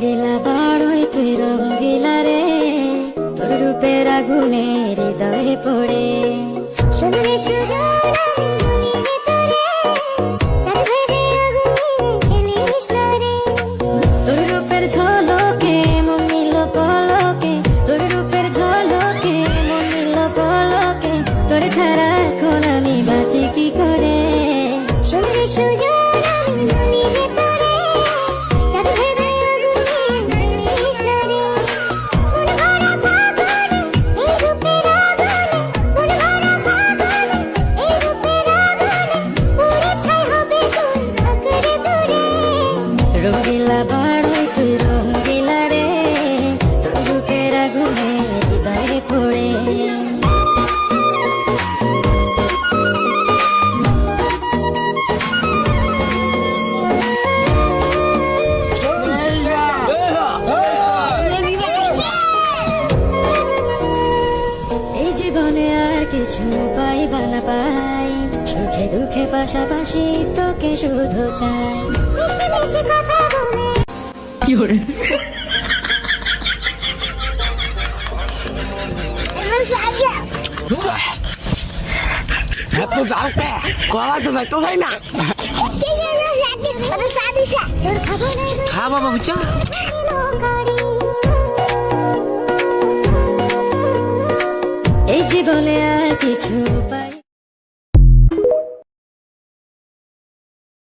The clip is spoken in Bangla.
রঙ্গিলা বড়ই তুই রঙ্গিলা রে, তোর রূপের আগুনে হৃদয়ে পড়ে। শুনলে সুজন আমি বলি যে তোরে, চাঁদ ভেবে আগুনে খেলিস না রে। তোর রূপের ঝলকে মন নিল পলকে, তোর রূপের ঝলকে মন নিল পলকে, তোর ছাড়া এখন আমি বাঁচি কি করে। শুনলে সুজন আমি বলি যে তোরে, চাঁদ ভেবে আগুনে খেলিস না রে। মন ভরা ফাগুনে এই রূপের আগুনে, মন ভরা ফাগুনে এই রূপের আগুনে, পুড়ে ছাই হবে তোর আঁকড়ে ধরে। রঙ্গিলা বড়ই তুই রঙ্গিলা রে, তোর রূপের আগুনে হৃদয়ে পড়ে। এই জীবনে আর কিছু পাইবা না পাই, সুখে দুঃখে পাশাপাশি তোকে শুধু চাই। মিষ্টি মিষ্টি কথা বলে এত জাল পে কলা তো যাইতো যাই না খা বাবা বুঝছো এই জীবনে